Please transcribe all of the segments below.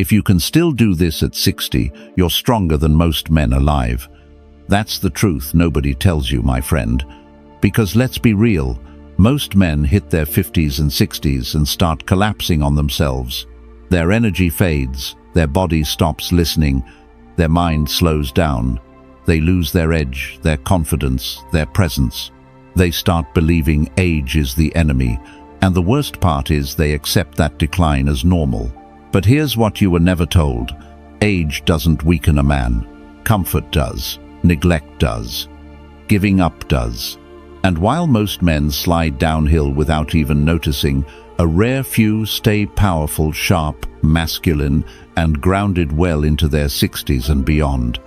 If you can still do this at 60, you're stronger than most men alive. That's the truth nobody tells you, my friend. Because let's be real, most men hit their 50s and 60s and start collapsing on themselves. Their energy fades, their body stops listening, their mind slows down. They lose their edge, their confidence, their presence. They start believing age is the enemy, and the worst part is they accept that decline as normal. But here's what you were never told. Age doesn't weaken a man. Comfort does. Neglect does. Giving up does. And while most men slide downhill without even noticing, a rare few stay powerful, sharp, masculine, and grounded well into their 60s and beyond.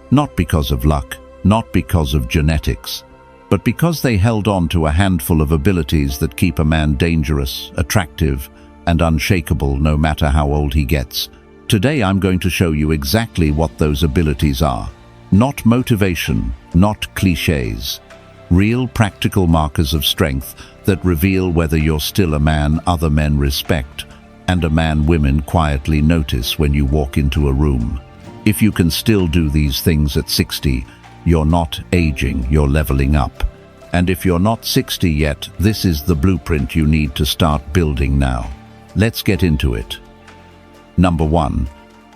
Not because of luck, not because of genetics, but because they held on to a handful of abilities that keep a man dangerous, attractive, and unshakable no matter how old he gets. Today I'm going to show you exactly what those abilities are. Not motivation, not cliches. Real practical markers of strength that reveal whether you're still a man other men respect and a man women quietly notice when you walk into a room. If you can still do these things at 60, you're not aging, you're leveling up. And if you're not 60 yet, this is the blueprint you need to start building now. Let's get into it. Number 1.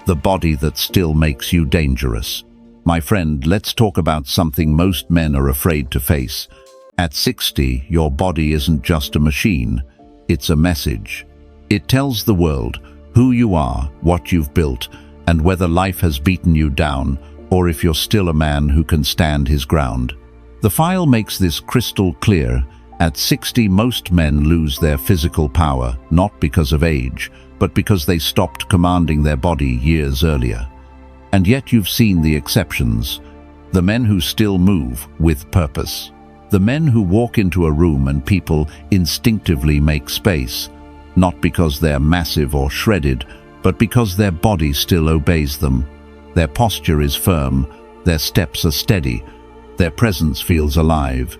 The body that still makes you dangerous. My friend, let's talk about something most men are afraid to face. At 60, your body isn't just a machine, it's a message. It tells the world who you are, what you've built, and whether life has beaten you down, or if you're still a man who can stand his ground. The file makes this crystal clear. At 60, most men lose their physical power, not because of age, but because they stopped commanding their body years earlier. And yet you've seen the exceptions. The men who still move with purpose. The men who walk into a room and people instinctively make space, not because they're massive or shredded, but because their body still obeys them. Their posture is firm, their steps are steady, their presence feels alive.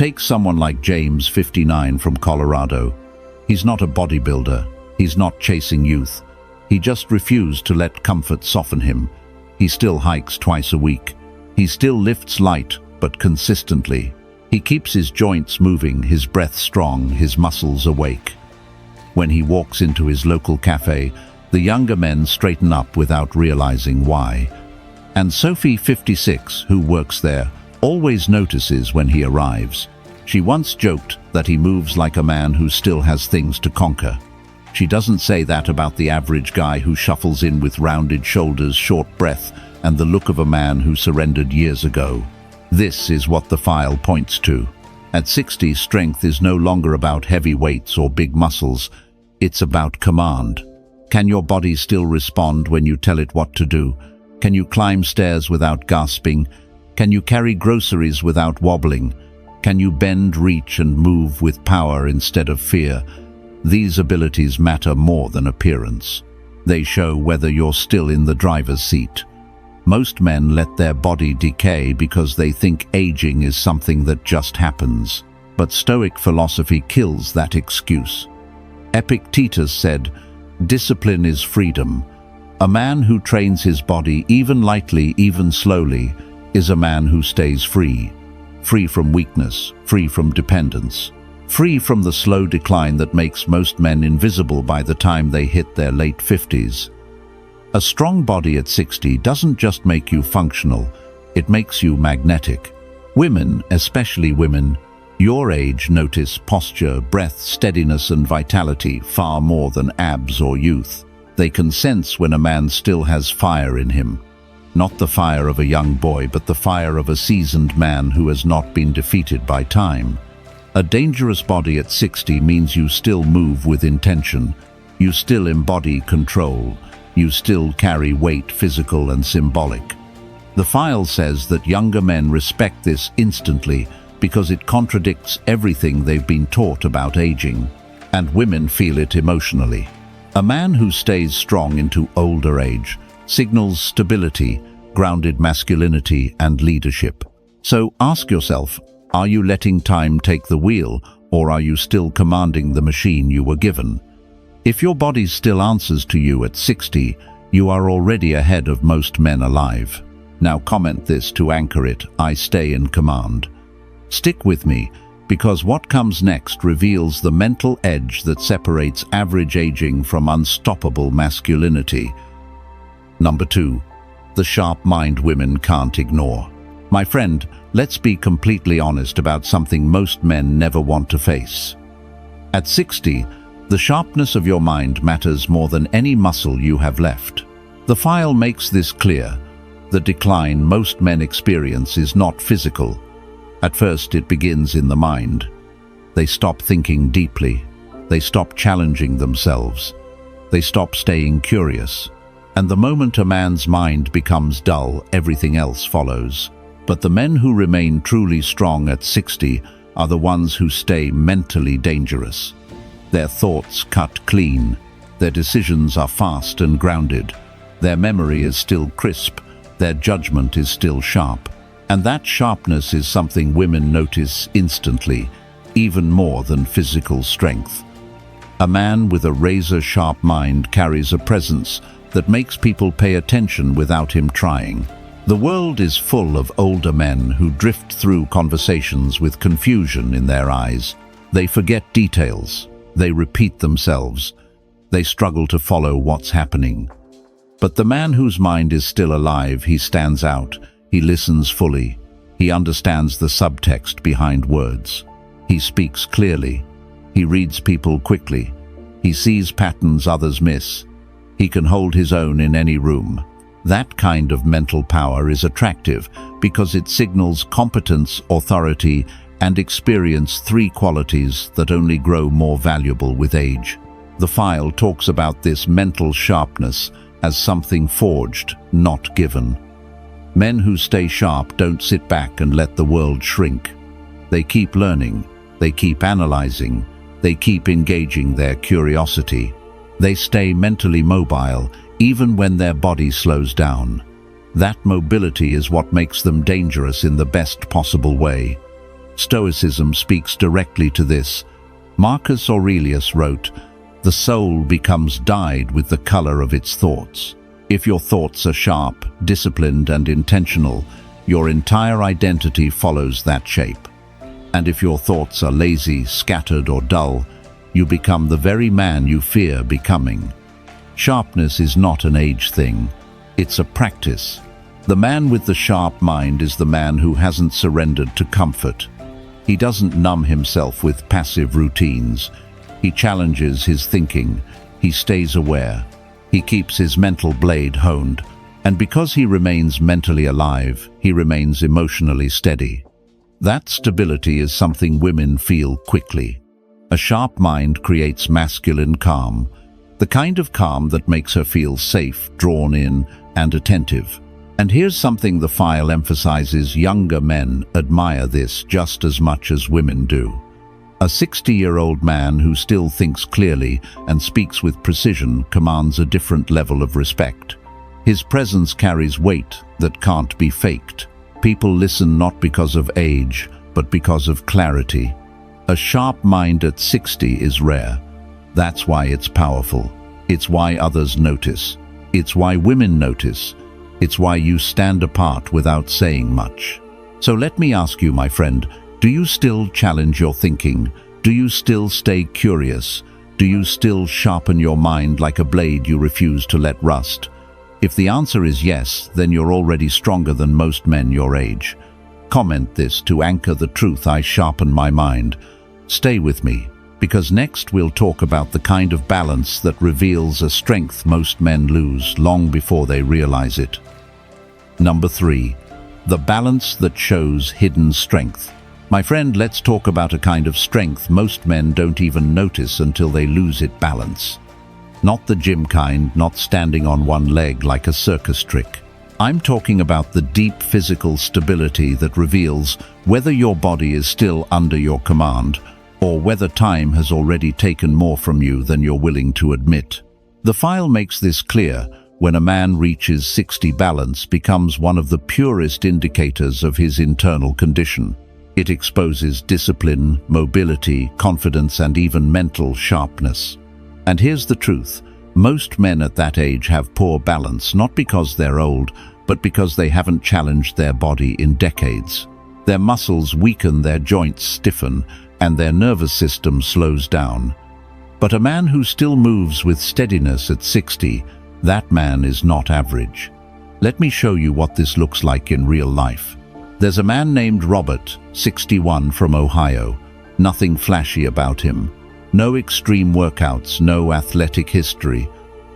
Take someone like James, 59, from Colorado. He's not a bodybuilder, he's not chasing youth. He just refused to let comfort soften him. He still hikes twice a week. He still lifts light, but consistently. He keeps his joints moving, his breath strong, his muscles awake. When he walks into his local cafe, the younger men straighten up without realizing why. And Sophie, 56, who works there, always notices when he arrives. She once joked that he moves like a man who still has things to conquer. She doesn't say that about the average guy who shuffles in with rounded shoulders, short breath, and the look of a man who surrendered years ago. This is what the file points to. At 60, strength is no longer about heavy weights or big muscles. It's about command. Can your body still respond when you tell it what to do? Can you climb stairs without gasping? Can you carry groceries without wobbling? Can you bend, reach, and move with power instead of fear? These abilities matter more than appearance. They show whether you're still in the driver's seat. Most men let their body decay because they think aging is something that just happens. But Stoic philosophy kills that excuse. Epictetus said, "Discipline is freedom. A man who trains his body even lightly, even slowly, is a man who stays free. Free from weakness, free from dependence. Free from the slow decline that makes most men invisible by the time they hit their late 50s. A strong body at 60 doesn't just make you functional, it makes you magnetic. Women, especially women, your age notice posture, breath, steadiness and vitality far more than abs or youth. They can sense when a man still has fire in him. Not the fire of a young boy, but the fire of a seasoned man who has not been defeated by time. A dangerous body at 60 means you still move with intention. You still embody control. You still carry weight, physical and symbolic. The file says that younger men respect this instantly because it contradicts everything they've been taught about aging, and women feel it emotionally. A man who stays strong into older age signals stability, grounded masculinity and leadership. So ask yourself, are you letting time take the wheel, or are you still commanding the machine you were given? If your body still answers to you at 60, you are already ahead of most men alive. Now comment this to anchor it: I stay in command. Stick with me, because what comes next reveals the mental edge that separates average aging from unstoppable masculinity. Number 2. The sharp mind women can't ignore. My friend, let's be completely honest about something most men never want to face. At 60, the sharpness of your mind matters more than any muscle you have left. The file makes this clear. The decline most men experience is not physical. At first, it begins in the mind. They stop thinking deeply. They stop challenging themselves. They stop staying curious. And the moment a man's mind becomes dull, everything else follows. But the men who remain truly strong at 60 are the ones who stay mentally dangerous. Their thoughts cut clean. Their decisions are fast and grounded. Their memory is still crisp. Their judgment is still sharp. And that sharpness is something women notice instantly, even more than physical strength. A man with a razor-sharp mind carries a presence that makes people pay attention without him trying. The world is full of older men who drift through conversations with confusion in their eyes. They forget details. They repeat themselves. They struggle to follow what's happening. But the man whose mind is still alive, he stands out. He listens fully. He understands the subtext behind words. He speaks clearly. He reads people quickly. He sees patterns others miss. He can hold his own in any room. That kind of mental power is attractive because it signals competence, authority, and experience, 3 qualities that only grow more valuable with age. The file talks about this mental sharpness as something forged, not given. Men who stay sharp don't sit back and let the world shrink. They keep learning. They keep analyzing. They keep engaging their curiosity. They stay mentally mobile, even when their body slows down. That mobility is what makes them dangerous in the best possible way. Stoicism speaks directly to this. Marcus Aurelius wrote, "The soul becomes dyed with the color of its thoughts." If your thoughts are sharp, disciplined, and intentional, your entire identity follows that shape. And if your thoughts are lazy, scattered, or dull, you become the very man you fear becoming. Sharpness is not an age thing. It's a practice. The man with the sharp mind is the man who hasn't surrendered to comfort. He doesn't numb himself with passive routines. He challenges his thinking. He stays aware. He keeps his mental blade honed. And because he remains mentally alive, he remains emotionally steady. That stability is something women feel quickly. A sharp mind creates masculine calm, the kind of calm that makes her feel safe, drawn in, and attentive. And here's something the file emphasizes: younger men admire this just as much as women do. A 60-year-old man who still thinks clearly and speaks with precision commands a different level of respect. His presence carries weight that can't be faked. People listen not because of age, but because of clarity. A sharp mind at 60 is rare. That's why it's powerful. It's why others notice. It's why women notice. It's why you stand apart without saying much. So let me ask you, my friend, do you still challenge your thinking? Do you still stay curious? Do you still sharpen your mind like a blade you refuse to let rust? If the answer is yes, then you're already stronger than most men your age. Comment this to anchor the truth: I sharpen my mind. Stay with me, because next we'll talk about the kind of balance that reveals a strength most men lose long before they realize it. Number 3. The balance that shows hidden strength. My friend, let's talk about a kind of strength most men don't even notice until they lose it: balance. Not the gym kind, not standing on one leg like a circus trick. I'm talking about the deep physical stability that reveals whether your body is still under your command or whether time has already taken more from you than you're willing to admit. The file makes this clear. When a man reaches 60, balance becomes one of the purest indicators of his internal condition. It exposes discipline, mobility, confidence, and even mental sharpness. And here's the truth. Most men at that age have poor balance, not because they're old, but because they haven't challenged their body in decades. Their muscles weaken, their joints stiffen, and their nervous system slows down. But a man who still moves with steadiness at 60, that man is not average. Let me show you what this looks like in real life. There's a man named Robert, 61, from Ohio. Nothing flashy about him. No extreme workouts, no athletic history.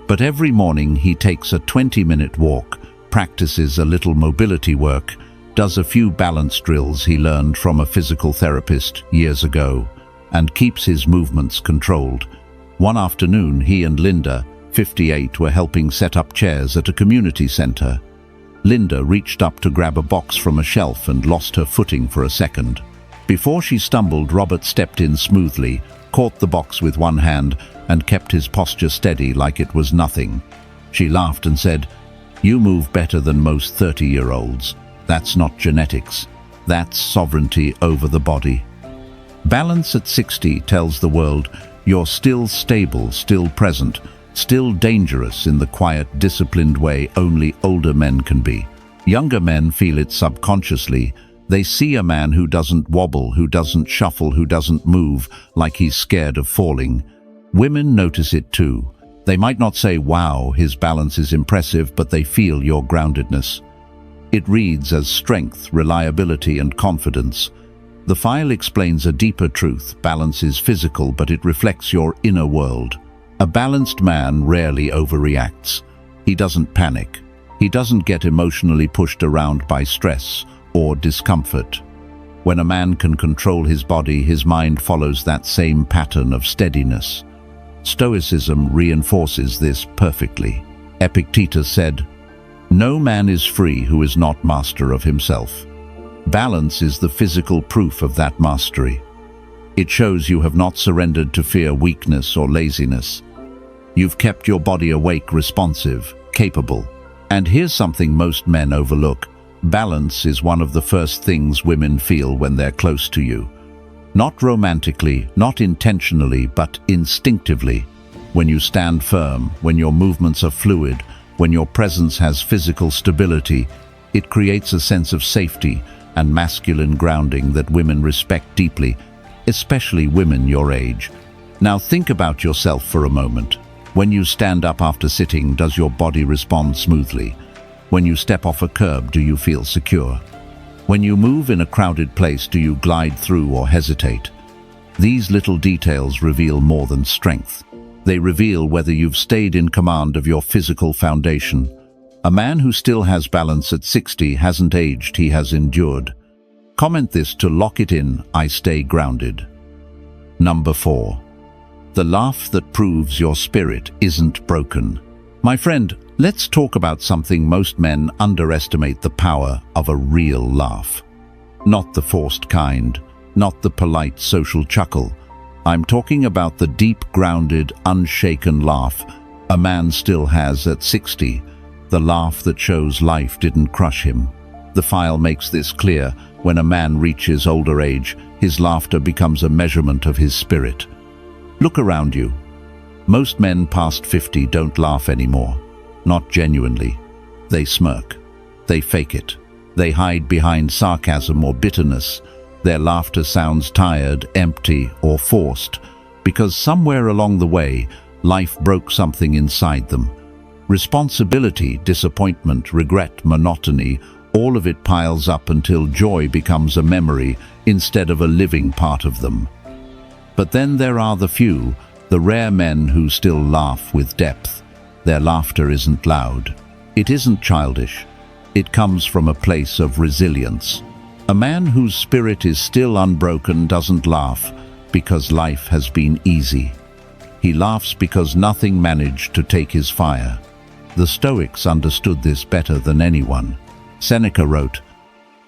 But every morning he takes a 20-minute walk, practices a little mobility work, does a few balance drills he learned from a physical therapist years ago, and keeps his movements controlled. One afternoon, he and Linda, 58, were helping set up chairs at a community center. Linda reached up to grab a box from a shelf and lost her footing for a second. Before she stumbled, Robert stepped in smoothly, caught the box with one hand, and kept his posture steady like it was nothing. She laughed and said, "You move better than most 30-year-olds. That's not genetics. That's sovereignty over the body." Balance at 60 tells the world you're still stable, still present, still dangerous in the quiet, disciplined way only older men can be. Younger men feel it subconsciously. They see a man who doesn't wobble, who doesn't shuffle, who doesn't move, like he's scared of falling. Women notice it too. They might not say, "Wow, his balance is impressive," but they feel your groundedness. It reads as strength, reliability, and confidence. The file explains a deeper truth. Balance is physical, but it reflects your inner world. A balanced man rarely overreacts. He doesn't panic. He doesn't get emotionally pushed around by stress or discomfort. When a man can control his body, his mind follows that same pattern of steadiness. Stoicism reinforces this perfectly. Epictetus said, "No man is free who is not master of himself." Balance is the physical proof of that mastery. It shows you have not surrendered to fear, weakness, or laziness. You've kept your body awake, responsive, capable. And here's something most men overlook. Balance is one of the first things women feel when they're close to you. Not romantically, not intentionally, but instinctively. When you stand firm, when your movements are fluid, when your presence has physical stability, it creates a sense of safety and masculine grounding that women respect deeply, especially women your age. Now think about yourself for a moment. When you stand up after sitting, does your body respond smoothly? When you step off a curb, do you feel secure? When you move in a crowded place, do you glide through or hesitate? These little details reveal more than strength. They reveal whether you've stayed in command of your physical foundation. A man who still has balance at 60 hasn't aged, he has endured. Comment this to lock it in. I stay grounded. Number 4. The laugh that proves your spirit isn't broken. My friend, let's talk about something most men underestimate: the power of a real laugh. Not the forced kind, not the polite social chuckle. I'm talking about the deep, grounded, unshaken laugh a man still has at 60. The laugh that shows life didn't crush him. The file makes this clear. When a man reaches older age, his laughter becomes a measurement of his spirit. Look around you. Most men past 50 don't laugh anymore. Not genuinely. They smirk. They fake it. They hide behind sarcasm or bitterness. Their laughter sounds tired, empty, or forced, because somewhere along the way, life broke something inside them. Responsibility, disappointment, regret, monotony, all of it piles up until joy becomes a memory instead of a living part of them. But then there are the few, the rare men who still laugh with depth. Their laughter isn't loud. It isn't childish. It comes from a place of resilience. A man whose spirit is still unbroken doesn't laugh because life has been easy. He laughs because nothing managed to take his fire. The Stoics understood this better than anyone. Seneca wrote,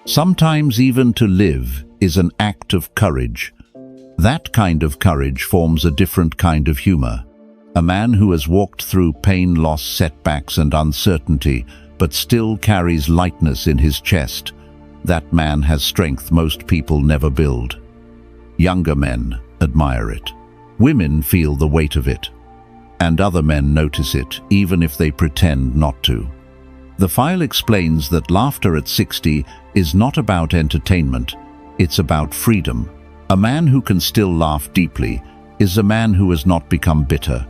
"Sometimes even to live is an act of courage." That kind of courage forms a different kind of humor. A man who has walked through pain, loss, setbacks, and uncertainty, but still carries lightness in his chest, that man has strength most people never build. Younger men admire it. Women feel the weight of it. and other men notice it, even if they pretend not to. The file explains that laughter at 60 is not about entertainment, it's about freedom. A man who can still laugh deeply is a man who has not become bitter.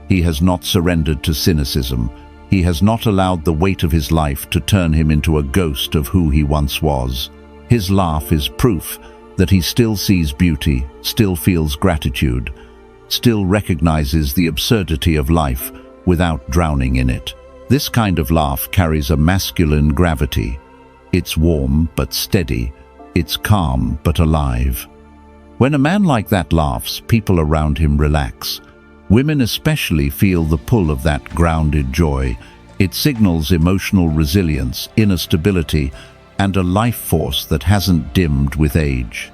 He has not surrendered to cynicism. He has not allowed the weight of his life to turn him into a ghost of who he once was. His laugh is proof that he still sees beauty, still feels gratitude, still recognizes the absurdity of life without drowning in it. This kind of laugh carries a masculine gravity. It's warm but steady. It's calm but alive. When a man like that laughs, people around him relax. Women especially feel the pull of that grounded joy. It signals emotional resilience, inner stability, and a life force that hasn't dimmed with age.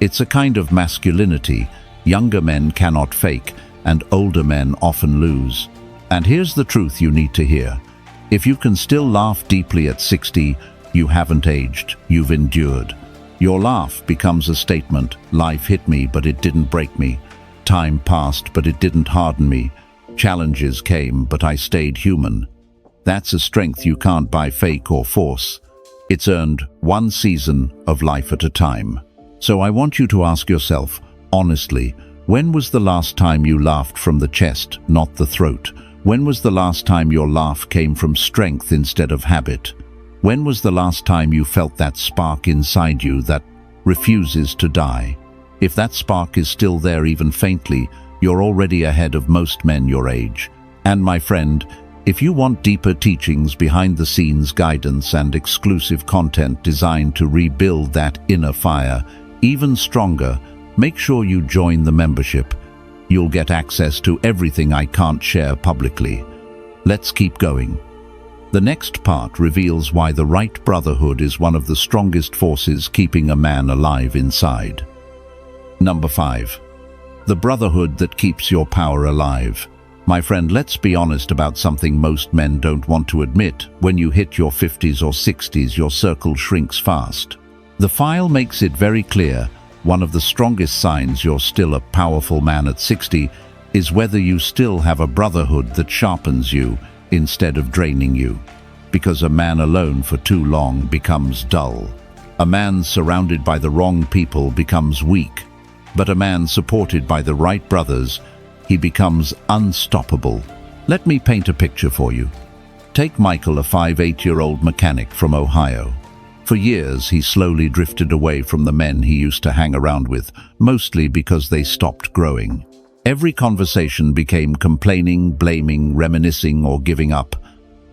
It's a kind of masculinity younger men cannot fake, and older men often lose. And here's the truth you need to hear. If you can still laugh deeply at 60, you haven't aged, you've endured. Your laugh becomes a statement. Life hit me, but it didn't break me. Time passed, but it didn't harden me. Challenges came, but I stayed human. That's a strength you can't buy fake or force. It's earned one season of life at a time. So I want you to ask yourself, honestly, when was the last time you laughed from the chest, not the throat? When was the last time your laugh came from strength instead of habit? When was the last time you felt that spark inside you that refuses to die? If that spark is still there even faintly, you're already ahead of most men your age. And my friend, if you want deeper teachings, behind-the-scenes guidance, and exclusive content designed to rebuild that inner fire even stronger, make sure you join the membership. You'll get access to everything I can't share publicly. Let's keep going. The next part reveals why the right brotherhood is one of the strongest forces keeping a man alive inside. Number 5. The brotherhood that keeps your power alive. My friend, let's be honest about something most men don't want to admit. When you hit your 50s or 60s, your circle shrinks fast. The file makes it very clear. One of the strongest signs you're still a powerful man at 60 is whether you still have a brotherhood that sharpens you instead of draining you. Because a man alone for too long becomes dull. A man surrounded by the wrong people becomes weak. But a man supported by the right brothers, he becomes unstoppable. Let me paint a picture for you. Take Michael, a 58-year-old mechanic from Ohio. For years, he slowly drifted away from the men he used to hang around with, mostly because they stopped growing. Every conversation became complaining, blaming, reminiscing, or giving up.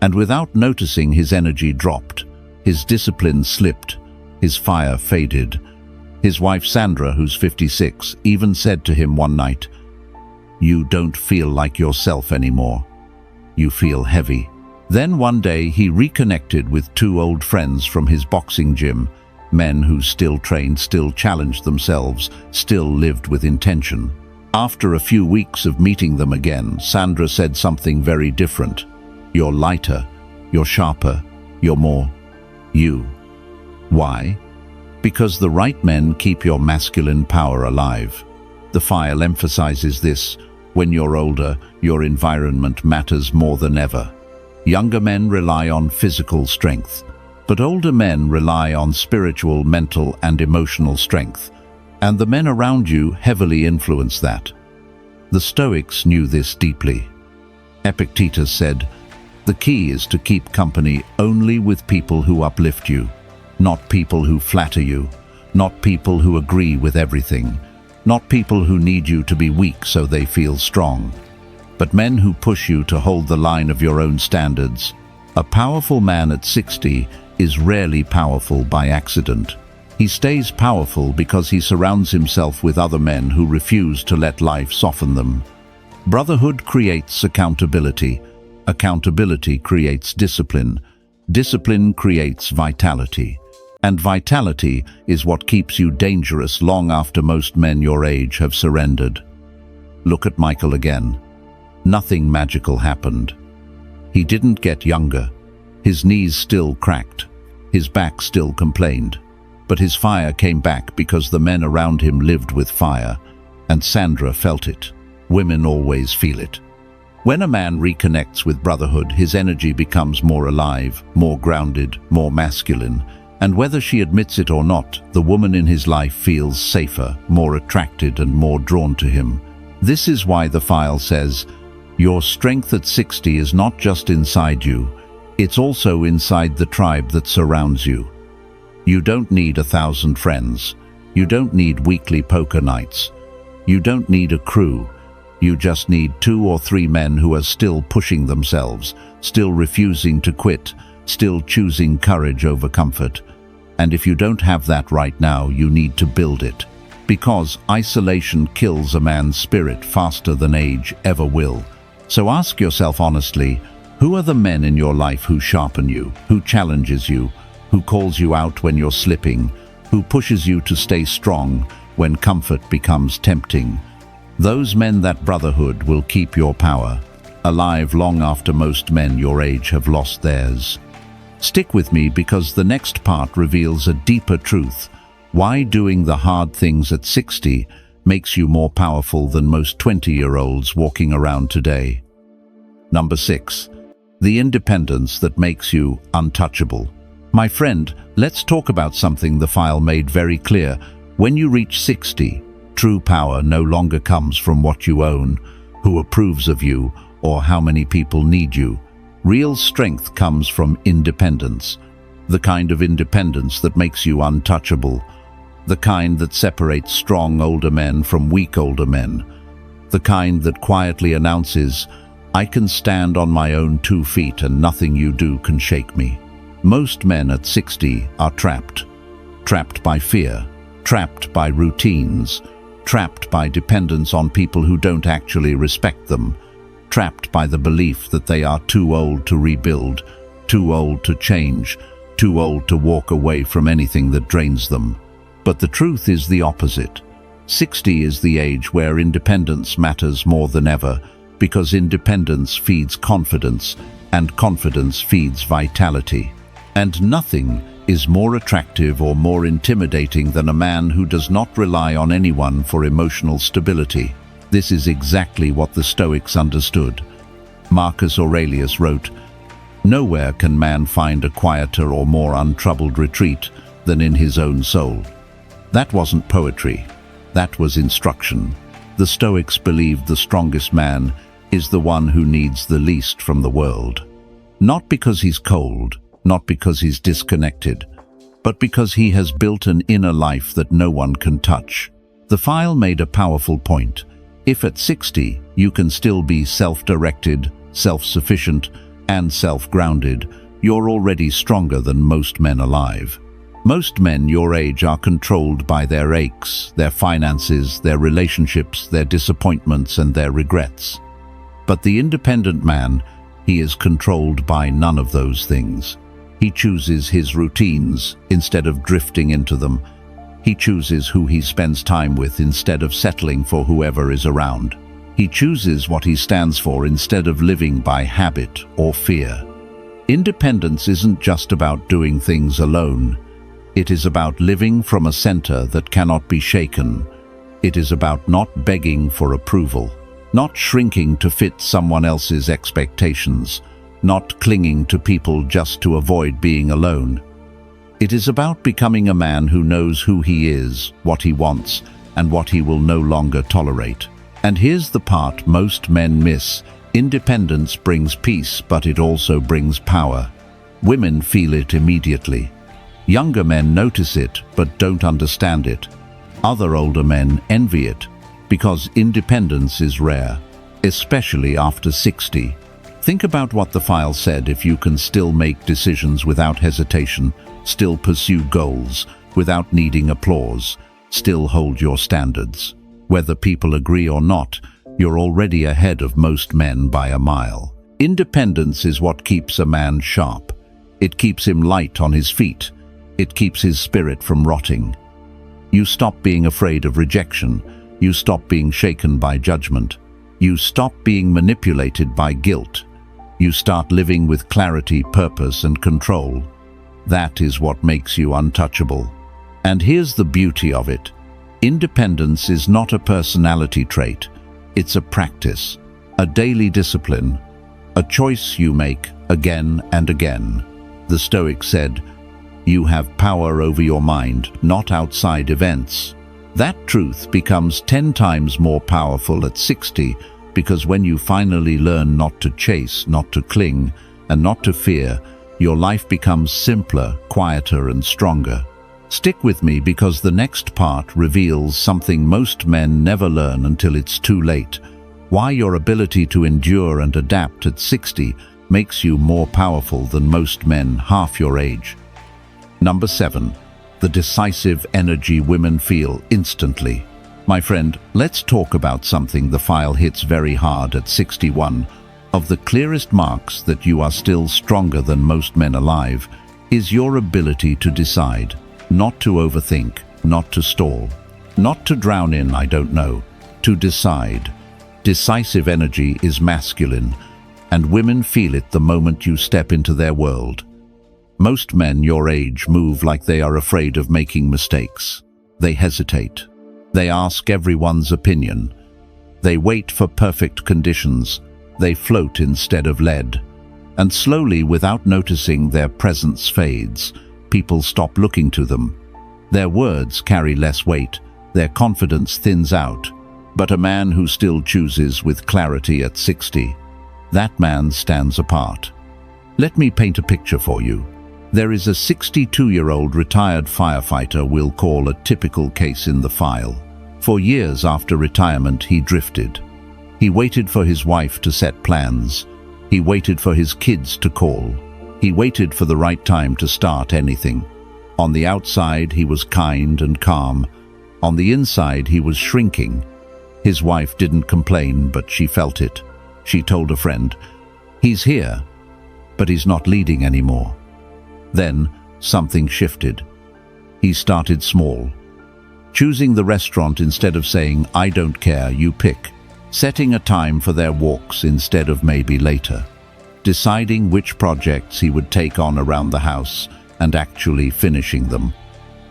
And without noticing, his energy dropped. His discipline slipped. His fire faded. His wife Sandra, who's 56, even said to him one night, "You don't feel like yourself anymore. You feel heavy." Then one day he reconnected with two old friends from his boxing gym, men who still trained, still challenged themselves, still lived with intention. After a few weeks of meeting them again, Sandra said something very different. "You're lighter, you're sharper, you're more you." Why? Because the right men keep your masculine power alive. The file emphasizes this. When you're older, your environment matters more than ever. Younger men rely on physical strength, but older men rely on spiritual, mental, and emotional strength, and the men around you heavily influence that. The Stoics knew this deeply. Epictetus said, "The key is to keep company only with people who uplift you, not people who flatter you, not people who agree with everything, not people who need you to be weak so they feel strong, but men who push you to hold the line of your own standards." A powerful man at 60 is rarely powerful by accident. He stays powerful because he surrounds himself with other men who refuse to let life soften them. Brotherhood creates accountability. Accountability creates discipline. Discipline creates vitality. And vitality is what keeps you dangerous long after most men your age have surrendered. Look at Michael again. Nothing magical happened. He didn't get younger. His knees still cracked. His back still complained. But his fire came back because the men around him lived with fire, and Sandra felt it. Women always feel it. When a man reconnects with brotherhood, his energy becomes more alive, more grounded, more masculine, and whether she admits it or not, the woman in his life feels safer, more attracted, and more drawn to him. This is why the file says, your strength at 60 is not just inside you, it's also inside the tribe that surrounds you. You don't need 1,000 friends. You don't need weekly poker nights. You don't need a crew. You just need 2 or 3 men who are still pushing themselves, still refusing to quit, still choosing courage over comfort. And if you don't have that right now, you need to build it. Because isolation kills a man's spirit faster than age ever will. So ask yourself honestly, who are the men in your life who sharpen you, who challenges you, who calls you out when you're slipping, who pushes you to stay strong when comfort becomes tempting? Those men, that brotherhood, will keep your power alive long after most men your age have lost theirs. Stick with me, because the next part reveals a deeper truth: why doing the hard things at 60 makes you more powerful than most 20-year-olds walking around today. Number 6. The independence that makes you untouchable. My friend, let's talk about something the file made very clear. When you reach 60, true power no longer comes from what you own, who approves of you, or how many people need you. Real strength comes from independence, the kind of independence that makes you untouchable, the kind that separates strong older men from weak older men, the kind that quietly announces, I can stand on my own 2 feet and nothing you do can shake me. Most men at 60 are trapped by fear, trapped by routines, trapped by dependence on people who don't actually respect them, trapped by the belief that they are too old to rebuild, too old to change, too old to walk away from anything that drains them. But the truth is the opposite. 60 is the age where independence matters more than ever, because independence feeds confidence, and confidence feeds vitality. And nothing is more attractive or more intimidating than a man who does not rely on anyone for emotional stability. This is exactly what the Stoics understood. Marcus Aurelius wrote, "Nowhere can man find a quieter or more untroubled retreat than in his own soul." That wasn't poetry. That was instruction. The Stoics believed the strongest man is the one who needs the least from the world. Not because he's cold, not because he's disconnected, but because he has built an inner life that no one can touch. The file made a powerful point. If at 60 you can still be self-directed, self-sufficient, and self-grounded, you're already stronger than most men alive. Most men your age are controlled by their aches, their finances, their relationships, their disappointments, and their regrets. But the independent man, he is controlled by none of those things. He chooses his routines instead of drifting into them. He chooses who he spends time with instead of settling for whoever is around. He chooses what he stands for instead of living by habit or fear. Independence isn't just about doing things alone. It is about living from a center that cannot be shaken. It is about not begging for approval, not shrinking to fit someone else's expectations, not clinging to people just to avoid being alone. It is about becoming a man who knows who he is, what he wants, and what he will no longer tolerate. And here's the part most men miss. Independence brings peace, but it also brings power. Women feel it immediately. Younger men notice it, but don't understand it. Other older men envy it, because independence is rare, especially after 60. Think about what the file said. If you can still make decisions without hesitation, still pursue goals without needing applause, still hold your standards. Whether people agree or not, you're already ahead of most men by a mile. Independence is what keeps a man sharp. It keeps him light on his feet. It keeps his spirit from rotting. You stop being afraid of rejection. You stop being shaken by judgment. You stop being manipulated by guilt. You start living with clarity, purpose, and control. That is what makes you untouchable. And here's the beauty of it. Independence is not a personality trait. It's a practice. a daily discipline, a choice you make again and again. The Stoics said, "You have power over your mind, not outside events." That truth becomes 10 times more powerful at 60, because when you finally learn not to chase, not to cling, and not to fear, your life becomes simpler, quieter, and stronger. Stick with me, because the next part reveals something most men never learn until it's too late: why your ability to endure and adapt at 60 makes you more powerful than most men half your age. Number 7. The decisive energy women feel instantly. My friend, let's talk about something the file hits very hard at 61. Of the clearest marks that you are still stronger than most men alive is your ability to decide, not to overthink, not to stall, not to drown in "I don't know," to decide. Decisive energy is masculine, and women feel it the moment you step into their world. Most men your age move like they are afraid of making mistakes. They hesitate. They ask everyone's opinion. They wait for perfect conditions. They float instead of lead. And slowly, without noticing, their presence fades. People stop looking to them. Their words carry less weight. Their confidence thins out. But a man who still chooses with clarity at 60, that man stands apart. Let me paint a picture for you. There is a 62-year-old retired firefighter we'll call a typical case in the file. For years after retirement, he drifted. He waited for his wife to set plans. He waited for his kids to call. He waited for the right time to start anything. On the outside, he was kind and calm. On the inside, he was shrinking. His wife didn't complain, but she felt it. She told a friend, "He's here, but he's not leading anymore." Then something shifted. He started small, choosing the restaurant instead of saying, "I don't care, you pick," setting a time for their walks instead of maybe later, deciding which projects he would take on around the house and actually finishing them.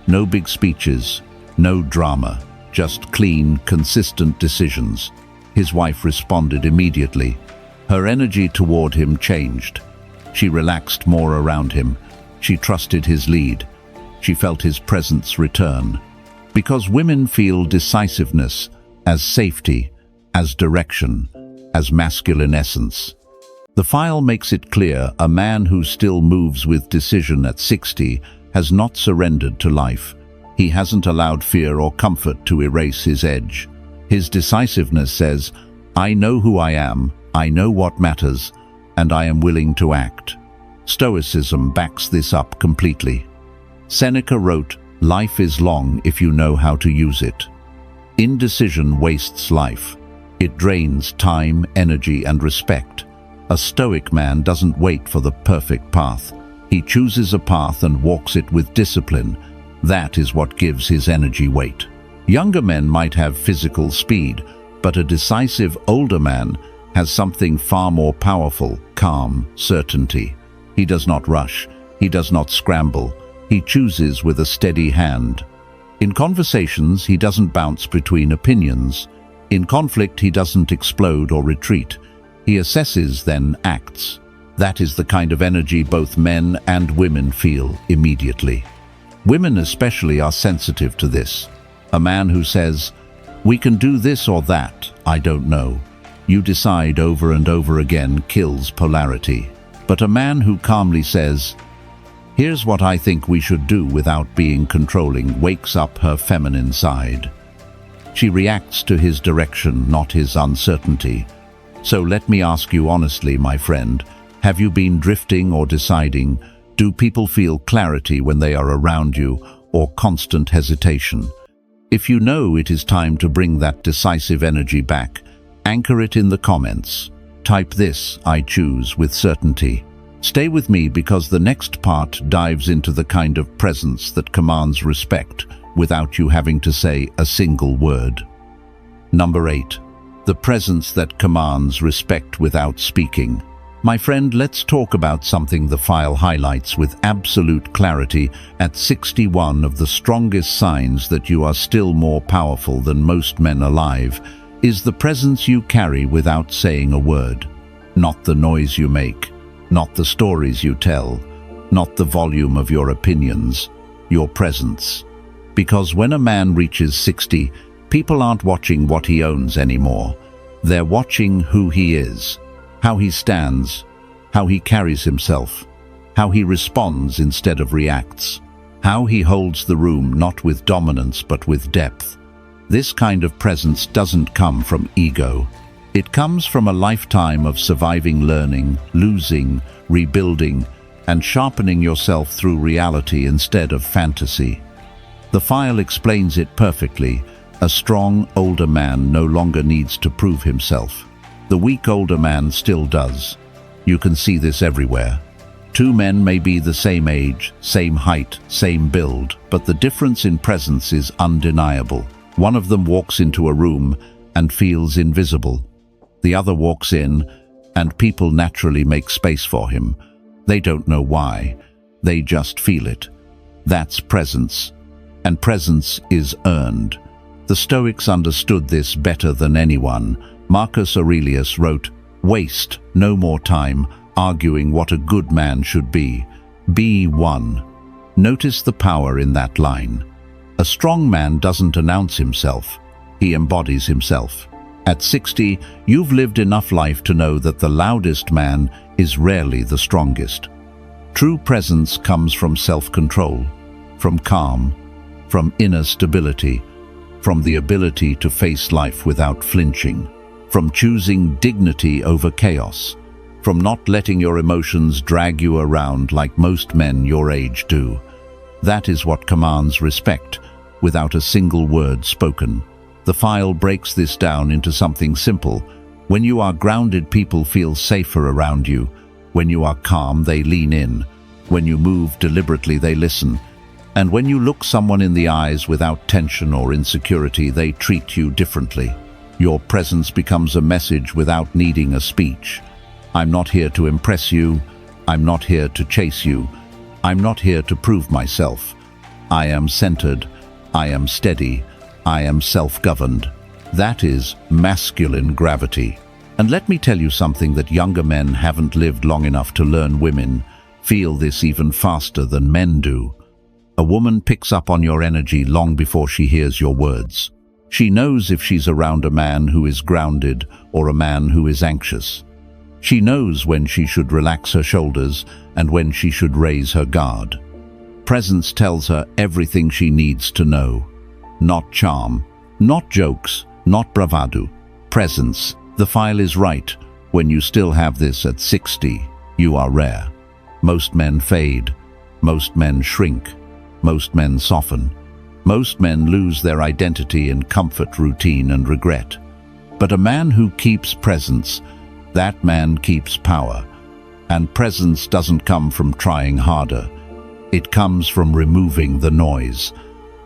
No big speeches, no drama, just clean, consistent decisions. His wife responded immediately. Her energy toward him changed. She relaxed more around him. She trusted his lead. She felt his presence return. Because women feel decisiveness as safety, as direction, as masculine essence. The file makes it clear a man who still moves with decision at 60 has not surrendered to life. He hasn't allowed fear or comfort to erase his edge. His decisiveness says, "I know who I am, I know what matters, and I am willing to act." Stoicism backs this up completely. Seneca wrote, "Life is long if you know how to use it." Indecision wastes life. It drains time, energy, and respect. A Stoic man doesn't wait for the perfect path. He chooses a path and walks it with discipline. That is what gives his energy weight. Younger men might have physical speed, but a decisive older man has something far more powerful: calm, certainty. He does not rush. He does not scramble. He chooses with a steady hand. In conversations, he doesn't bounce between opinions. In conflict, he doesn't explode or retreat. He assesses, then acts. That is the kind of energy both men and women feel immediately. Women especially are sensitive to this. A man who says, "We can do this or that, I don't know," you decide over and over again, kills polarity. But a man who calmly says, "Here's what I think we should do," without being controlling, wakes up her feminine side. She reacts to his direction, not his uncertainty. So let me ask you honestly, my friend, have you been drifting or deciding? Do people feel clarity when they are around you, or constant hesitation? If you know it is time to bring that decisive energy back, anchor it in the comments. Type this, "I choose," with certainty. Stay with me, because the next part dives into the kind of presence that commands respect without you having to say a single word. Number 8. The presence that commands respect without speaking. My friend, let's talk about something the file highlights with absolute clarity at 61 of the strongest signs that you are still more powerful than most men alive. is the presence you carry without saying a word. Not the noise you make, not the stories you tell, not the volume of your opinions, your presence. Because when a man reaches 60, people aren't watching what he owns anymore. They're watching who he is, how he stands, how he carries himself, how he responds instead of reacts, how he holds the room not with dominance but with depth. This kind of presence doesn't come from ego. It comes from a lifetime of surviving, learning, losing, rebuilding, and sharpening yourself through reality instead of fantasy. The file explains it perfectly. A strong, older man no longer needs to prove himself. The weak older man still does. You can see this everywhere. Two men may be the same age, same height, same build, but the difference in presence is undeniable. One of them walks into a room and feels invisible. The other walks in, and people naturally make space for him. They don't know why. They just feel it. That's presence. And presence is earned. The Stoics understood this better than anyone. Marcus Aurelius wrote, "Waste no more time arguing what a good man should be. Be one." Notice the power in that line. A strong man doesn't announce himself. He embodies himself. At 60, you've lived enough life to know that the loudest man is rarely the strongest. True presence comes from self-control, from calm, from inner stability, from the ability to face life without flinching, from choosing dignity over chaos, from not letting your emotions drag you around like most men your age do. That is what commands respect, without a single word spoken. The file breaks this down into something simple. When you are grounded, people feel safer around you. When you are calm, they lean in. When you move deliberately, they listen. And when you look someone in the eyes without tension or insecurity, they treat you differently. Your presence becomes a message without needing a speech. I'm not here to impress you. I'm not here to chase you. I'm not here to prove myself. I am centered. I am steady. I am self-governed. That is masculine gravity. And let me tell you something that younger men haven't lived long enough to learn. Women feel this even faster than men do. A woman picks up on your energy long before she hears your words. She knows if she's around a man who is grounded or a man who is anxious. She knows when she should relax her shoulders and when she should raise her guard. Presence tells her everything she needs to know. Not charm, not jokes, not bravado. Presence. The file is right. When you still have this at 60, you are rare. Most men fade. Most men shrink. Most men soften. Most men lose their identity in comfort, routine, and regret. But a man who keeps presence, that man keeps power. And presence doesn't come from trying harder. It comes from removing the noise,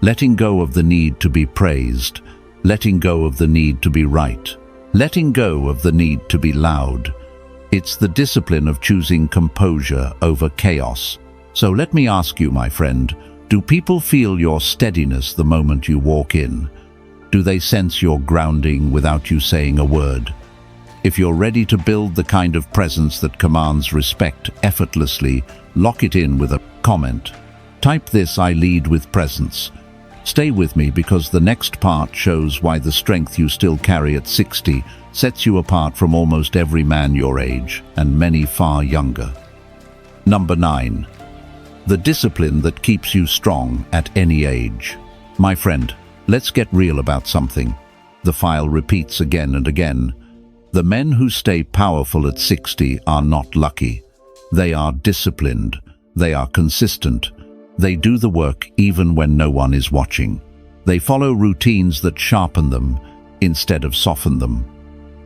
letting go of the need to be praised, letting go of the need to be right, letting go of the need to be loud. It's the discipline of choosing composure over chaos. So let me ask you, my friend, do people feel your steadiness the moment you walk in? Do they sense your grounding without you saying a word? If you're ready to build the kind of presence that commands respect effortlessly, lock it in with a comment. Type this: I lead with presence. Stay with me, because the next part shows why the strength you still carry at 60 sets you apart from almost every man your age and many far younger. Number 9. The discipline that keeps you strong at any age. My friend, let's get real about something. The file repeats again and again. The men who stay powerful at 60 are not lucky. They are disciplined. They are consistent. They do the work even when no one is watching. They follow routines that sharpen them instead of soften them.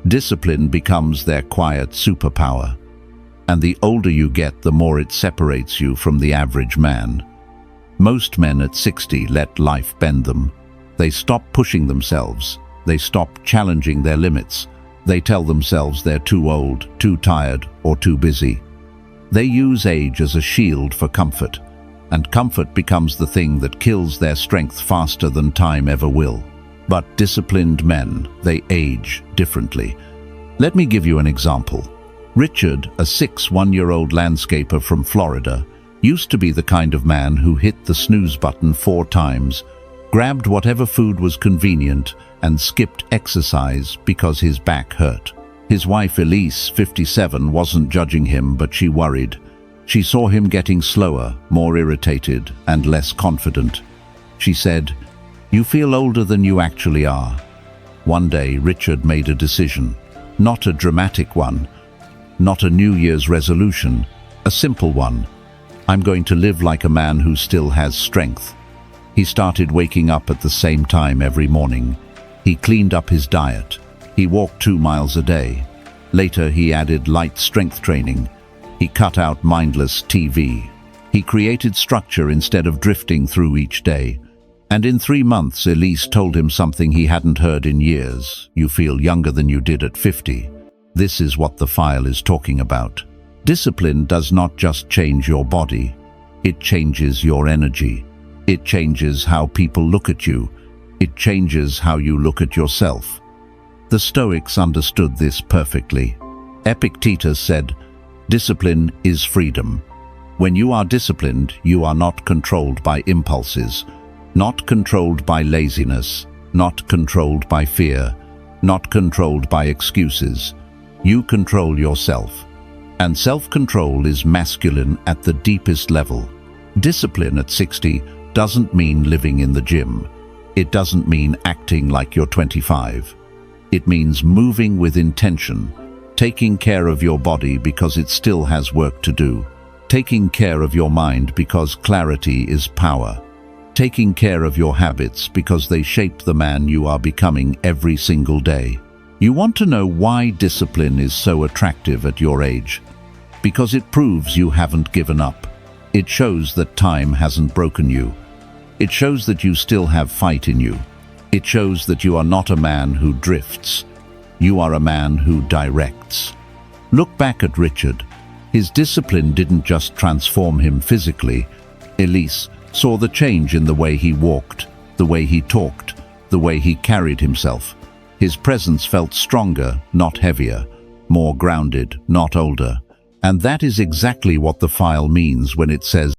Discipline becomes their quiet superpower. And the older you get, the more it separates you from the average man. Most men at 60 let life bend them. They stop pushing themselves. They stop challenging their limits. They tell themselves they're too old, too tired, or too busy. They use age as a shield for comfort, and comfort becomes the thing that kills their strength faster than time ever will. But disciplined men, they age differently. Let me give you an example. Richard, a 61-year-old landscaper from Florida, used to be the kind of man who hit the snooze button 4 times, grabbed whatever food was convenient, and skipped exercise because his back hurt. His wife Elise, 57, wasn't judging him, but she worried. She saw him getting slower, more irritated, and less confident. She said, "You feel older than you actually are." One day, Richard made a decision. Not a dramatic one, not a New Year's resolution, a simple one. I'm going to live like a man who still has strength. He started waking up at the same time every morning. He cleaned up his diet. He walked 2 miles a day. Later, he added light strength training. He cut out mindless TV. He created structure instead of drifting through each day. And in 3 months, Elise told him something he hadn't heard in years. "You feel younger than you did at 50. This is what the file is talking about. Discipline does not just change your body. It changes your energy. It changes how people look at you. It changes how you look at yourself. The Stoics understood this perfectly. Epictetus said, "Discipline is freedom." When you are disciplined, you are not controlled by impulses, not controlled by laziness, not controlled by fear, not controlled by excuses. You control yourself. And self-control is masculine at the deepest level. Discipline at 60 doesn't mean living in the gym. It doesn't mean acting like you're 25. It means moving with intention, taking care of your body because it still has work to do, taking care of your mind because clarity is power, taking care of your habits because they shape the man you are becoming every single day. You want to know why discipline is so attractive at your age? Because it proves you haven't given up. It shows that time hasn't broken you. It shows that you still have fight in you. It shows that you are not a man who drifts. You are a man who directs. Look back at Richard. His discipline didn't just transform him physically. Elise saw the change in the way he walked, the way he talked, the way he carried himself. His presence felt stronger, not heavier, more grounded, not older. And that is exactly what the file means when it says